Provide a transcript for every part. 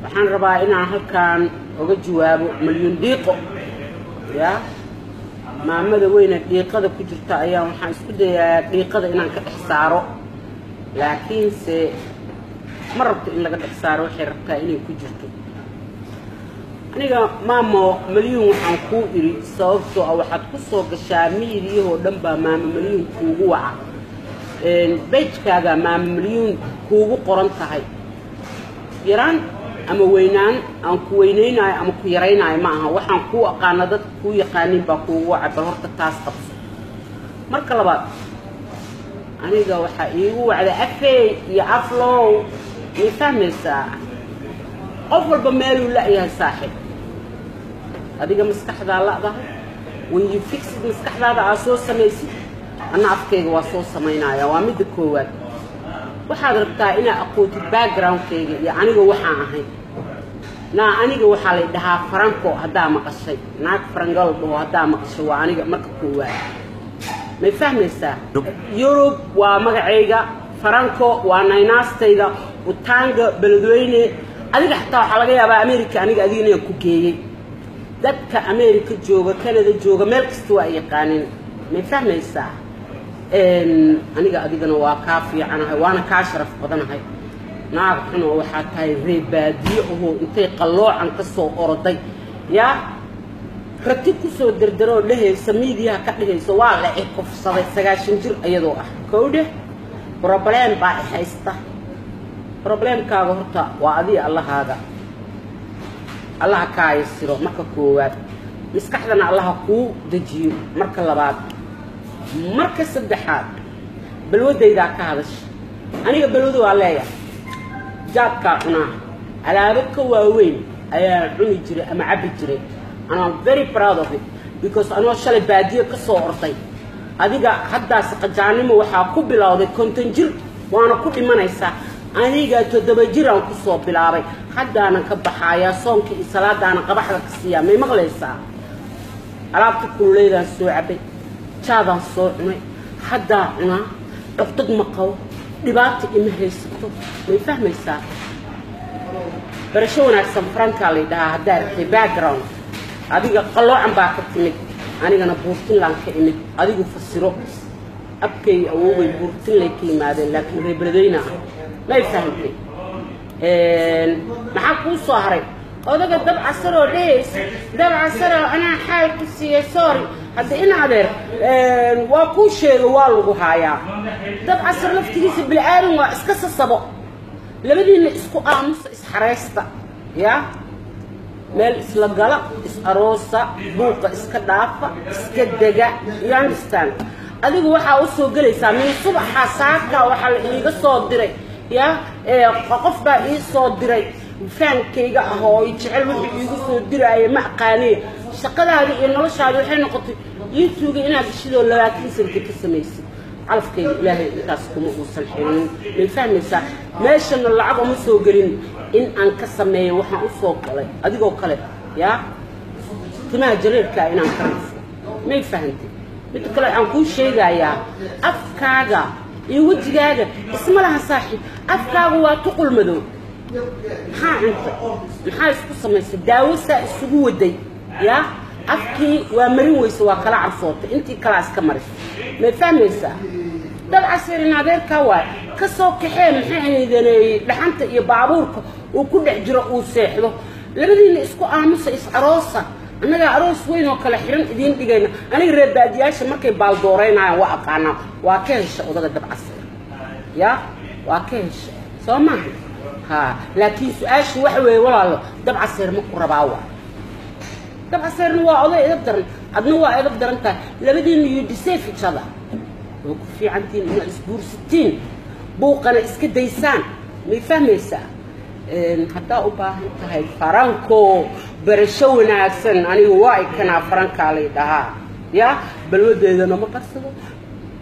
waxaan rabaa inaan halkaan uga jawaabo milyan dhiiqo ya maamada weyna dhiiqada ku jirta ayaa waxaan isku dayaa dhiiqada inaan ka dhex saaro laakiin se ma rabto in laga dhex saaro waxay rabtaa inay ku jirto aniga maamo milyan waxaan ku iri sababtoo ah waxaad ku soo gashaa miiriyahoo dhan baa maamo milyan kuugu waca bejkaaga maamo milyan kuugu qoran tahay yaraan ama weynaan aan ku weyneynayo ama ku yareynayo ma aha waxaan ku aqaana dad ku yaqaanin baa kuugu waca bal horta taas qabso marka labaad aniga waxa iigu wacda afey iyo aflow ma fahmaysaa qof walba meeluu la-yahay saaxiib adiga maskaxdaa la-dahay when you fix it maskaxdaada aa soo samaysid anna afkayga waa soo samaynaya waa midda koowaad waxaad rabtaa inaa aqootid backgroundkayga iyo aniga waxaan ahay naa aniga waxaa lay dhahaa faranko haddaa maqashay naag farangal dhaho haddaa maqashay waa aniga marka koowaad may fahmaysaa yurub waa magacayga faranko waa naynaastayda utaanga beledweyne adiga xataa waxaa laga yaabaa america aniga adigana aan ku geeyey dadka america jooga canada jooga meel kasta waa yaqaanin may fahmaysaa aniga adigana waa kaa fiicanahay waana kaa sharaf badanahay naag xun oo waxaa tahay reebaadiyo ahoo intay qalloocan ka soo oroday yaa rati ku soo derderoo dhehaysa miidiyaha ka dhehaysa waa la ikufsaday 9 jir iyadoo ah kowdhe problem baa haysta problemkaaga horta waa adii allahaaga allah kaa yasiro marka koowaad maskaxdana allah kuu dejiyo marka labaad marka saddexaad balwadayda ka hadash aniga balwadu waa leeyahay jaadka cunaa alaabo ka waaweyn ayaa cuni jiray ama cabi jiray and I'm very proud of it because anoo shalay baadiyo ka soo orday adiga haddaas qajaanimo waxaa ku bilowday 50 jir waana ku dhimanaysaa aniga 7 jir aan ku soo bilaabay haddaanan ka baxayaa soonkii iyo salaadaana qabaxda ka siiyaa may maqlaysaa alaabta kululeydaan soo cabay jaadaan soo cunay haddaa cunaa dhaqdhaq ma qabo dhibaato ima haysato may fahmaysaa barasho wanaagsan farankaa lay dhahaa haddaa rabtay background adiga qalloocan baa ka timid anigana buurtinlaan ka imid adigu fasiro abkay awooway buurtinlay ka yimaadeen laakiin reebaladayna ah may fahamtay maxaa kuu soo haray odaga dab casaroo dhehays dab casaroo anaa xaal ku siiyey sorry hadda in adeer waa kuu sheega waa lagu haayaa dab casar laftigiisa bilcaarin waa iska sasabo labadiina isku aamusa isxaraysta yaa meel isla gala is aroosa buuqa iska dhaafa iska dega you understand adigu waxaa u soo gelaysaa min subaxa saaka waxaa la iiga soo diray yaa qof baa ii soo diray faankayga ah oo jecel wixii iigu soo diraaye ma aqaaniye shaqadaada iyo noloshaada waxay noqotay youtube inaad shidoo 20 sano ka samaysid calafkayga ilaahay intaas kuma uusan xirin may fahmaysaa meeshana lacag uma soo gelin in aan ka sameeyo waxaan u soo galay adigoo kale yaa timaha jareerka inaan ka rafo may fahantay mid kale aan kuu sheegayaa afkaaga iyo wajigaaga isma laha saaxiib afkaagu waa tuqul madow maxaa cunta maxaa isku samaysay daawo saa isugu waday yaa afkii waa marin weyse waa kala cabsootay intii kala iska marisay may fahmaysaa dab casirin adeerkaa waay ka soo kaxee maxay ahaydeenay dhaxanta iyo baabuurka uu ku dhex jiro uu seexdo labadiina isku aamusa is aroosa annaga aroos weyn oo kale xiran idiin dhigayna aniga reer baadiyaasha markay baaldooreynaayaan waa aqaanaa waa ka hesha odaga dab casir yaa waa ka hesha soo maaha ha laakiin su-aashu waxa weeye walaalo dab casir ma ku rabaa waa dab casirna waa oday edab daran adna waa edab daran tahay labadiina you deceive each other oo ku fiicantiin inaad isguursatiin buuqana iska daysaan may fahmaysaa haddaa u baahan tahay faranko barasho wanaagsan aniga waa ikanaa farankaa lay dhahaa yaa balwadeedana ma qarsado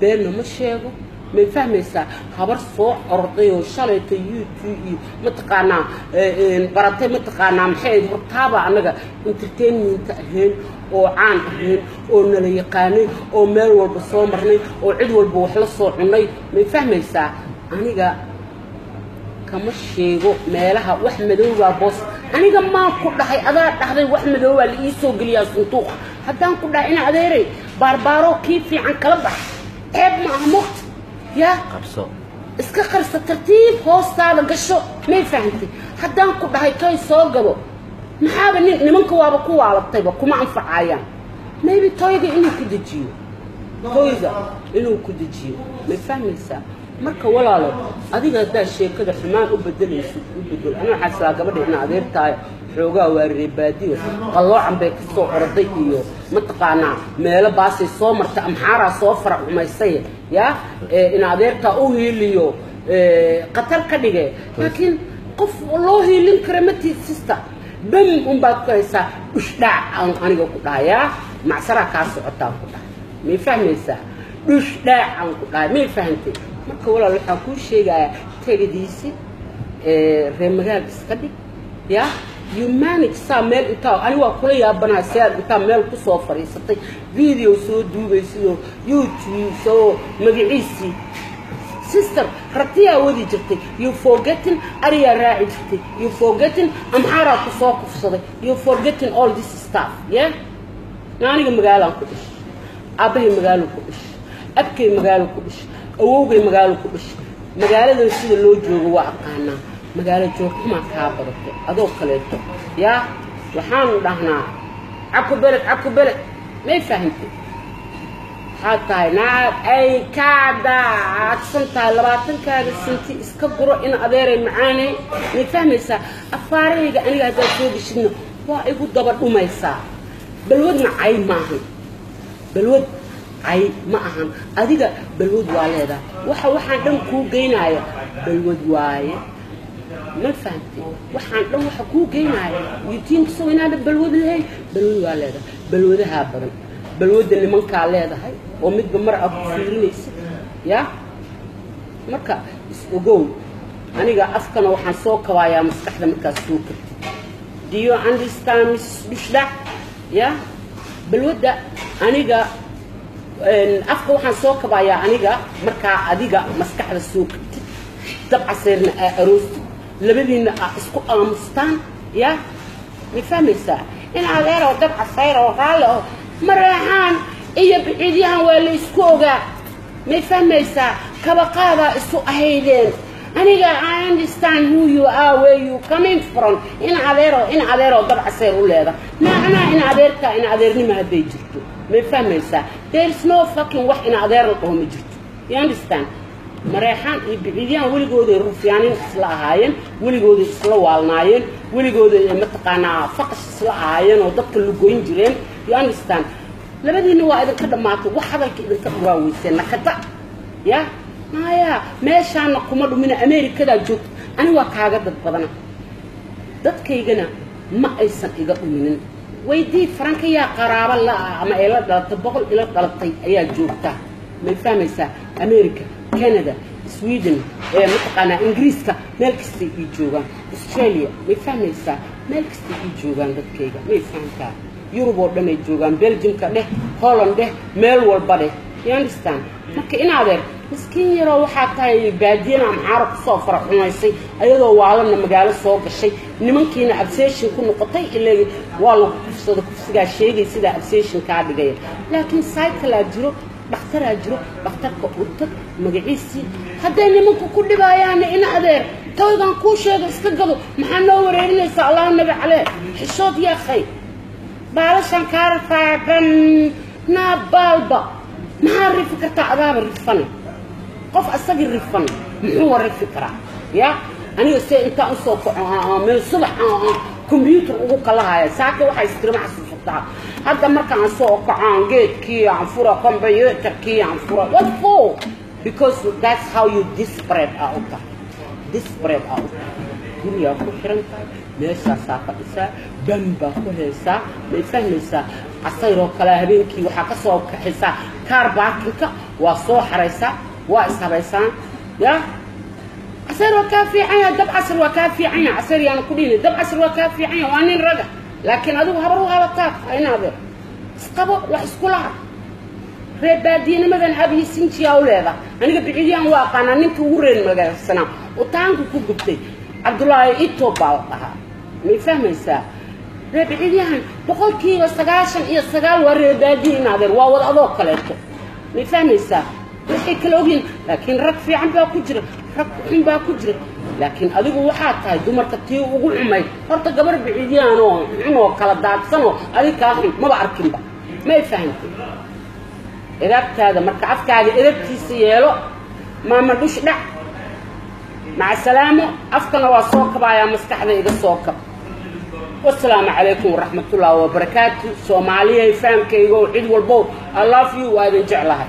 beenna ma sheego may fahmaysaa habar soo orday oo shalayta youtube iyo mataqaanaa baratay mataqaanaa maxay hortaaba annaga entertainment ahayn oo caan ahayn oo nala yaqaanay oo meel walba soo marnay oo cid walba wax la soo cunay may fahmaysaa aniga كما شيغو ميلها wax madow waa boos aniga ma ku dhahay adaa dhaxday wax madow waa la ii soo galiyaa santuuq hadaan ku dhahay in adeeray barbaaro kii fiican kala bax eeb ma ahmuq ya qabso iska qarsa tartiib hoostaada gasho ma fahamtay hadaan ku dhahay toy soo gabo maxaa nimanka waaba ku waalatayba kuma anfacayaan maybe toyga inuu ku dejiyo toyga inuu ku dejiyo ma fahmaysaa marka walaalo adiga hadaa sheekada xumaan u bedelayso u bedel ana xasaa gabadha in adeertaay xoogaa waa reebaadiyo qaloocan bay ka soo orday iyo mataqaana meelo baasay soo marta amxaara soo fara umaysay ya in adeerta u hiiliyo qatar ka dhige laakiin qof loo hiilin kara ma tiisista bam baad ku haysaa ushdaac aniga ku dhaaya macsara ka socotaa ku dhaay ma fahmaysaa ushdaac aan ku dhaay ma fahantay marka walaal waxa ku sheegaya tagadiisi reemagal iska dhig ya you manage samel inta ani waa kula yaabana saad inta meel ku soo fariisatay video soo duubaysiyo YouTube soo magaciisi sister ratiya wadi jirtay you forgetting ariya raaci jirtay you forgetting amhara ku soo kufsaday you forgetting all this stuff yeah naaniga magaalan ku dhish abahay magaalo ku dhish abkay magaalo ku dhish awowgay magaalo ku dhish magaalada sida loo joogo waa aqaana magaalo joogma ka barato adoo kaleeto ya waxaan dhahnaa aku beled may fahantay حتى نعم أي كعدة عشان 20 كعدة سنتي إسكبرو إن أدير معاني نفهم يسا أفارق أنا هذا شو بيشنو وأيقول دبر أميسا بالود معي معهم بالود عي معهم أديك بالود والدا وحن دم كو جينايا بالود واي ما فهمتي وحن دم كو جينايا يتين تسوينا بالود هاي بالود والدا بالود هابرن بالود اللي من كعليها هاي ومد مرة أبوفيرنيس يا مركا وجو أنا جا أفكنا وحنسوق ويا مستخدم كسوق do you understand مش ده يا بالود ده أنا جا أفكنا وحنسوق ويا أنا جا مركا أديجا مستخدم السوق تبع سيرنا أروس لبيبين أسكو أمستان يا نفهم الساعة إن على تبع سير وقاله مريحان إيه بعيديها ولا يسكوجا ما فهميسا كبقابة السوق هيدين أنا I understand who you are where you coming from إن عذيرو طبعا سير ولا هذا أنا إن عذيرك إن عذيرني ما هدي جرتو ما فهميسا there's no fucking واحد إن عذيرهم جرتو you understand مريحان بعيديها ولي جودي رفيانين إصلاحين ولي جودي إصلاح والناين ولي جودي متقنا فقش إصلاحين وضبط اللجوين جرين you understand لبدينا واحد كده معطو وحدا كده كبراوي سنة كده يا ما ماشي أنا كمدو من أمريكا كده جوت أنا وكاعد بدنا ضد كيجنا ما أيسن إيجا منن ويدي فرنكيا قرابة لا أما إلا تبقى إلا تلطي أي جوتا ما يفهم إيسا أمريكا كندا سويدن متقنا إنجليزكا ملكستي يجوغان أستراليا ما يفهم إيسا ملكستي يجوغان ضد كيجا ما يفهم كا يوروب دم يجوغان بلجيم كده هولندا ميل والبدي you understand marka in adeer miskiin yaro waxa tahay baadiyana amxaar ku soo faraxunaysay ayadoo waalana magaalo soo gashay nimankiina obsession ku noqotay ilaa waa lagu kufsado kufsiga sheegay sida obsession ka dhigay laakiin cycle jiro dhakhtarka u tag magaciisi haday nimanku ku dhibayaan in adeer tooygan ku sheego iska gado maxaa noo wareerinaysa allah nabi cale xishood yaa khay baalashan kaarfaaban na balba ما عرف فكرة عذاب الرفن قف أستجر الرفن محور الفكرة يا أنا يصير أنت أنصف من الصبح كمبيوتر وقلها ساعة واحد يستلم على السلطة هذا ما كان سوق عن جيت كي عن فرا كمبيوتر كي عن فرا what for because that's how you disparate out دنيا كحرم ليش ساقة إسا بمبا كهسا بيفهم إسا عصيرو كلاهبين كي وحكسو كحسا كارباكينك وصوح ريسا وإسا يا عصير وكافي عيا دب عصير وكافي عيا عصير يعني كلين دب عصير وكافي عيا وانين رجع لكن هذو هبروا غلطات أين هذا اسقبوا واسكولار ربادين مثلا أبي سنتي أولادها أنا بعيدين واقعنا نمت ورين مجال السنة وتانكو كوكبتي عبد الله إيتو بالقها ما يفهميسا ربعيديان بقول كيلو سقاشن إيه سقال وريبادين هذا واو الأضواء كليتو ما يفهميسا وحي كلوهين لكن رك في عم بقى كجرة رك عم بقى كجرة لكن أديكو واحد هاي دمر تبتيه وقول عمي هرت قبر بعيديانو عنو كلا دات سنو أديك أخي ما بعرفين بقى ما يفهمتي إربت هذا مركعتك هذا إربتي سيالو ما مردوش لا مع السلامة أفكنا وصوك بايا مستحدة إذا صوك والسلام عليكم ورحمة الله وبركاته. سوماليا يفهم كي يقول عيد والبوت I love you وهذا جعلها.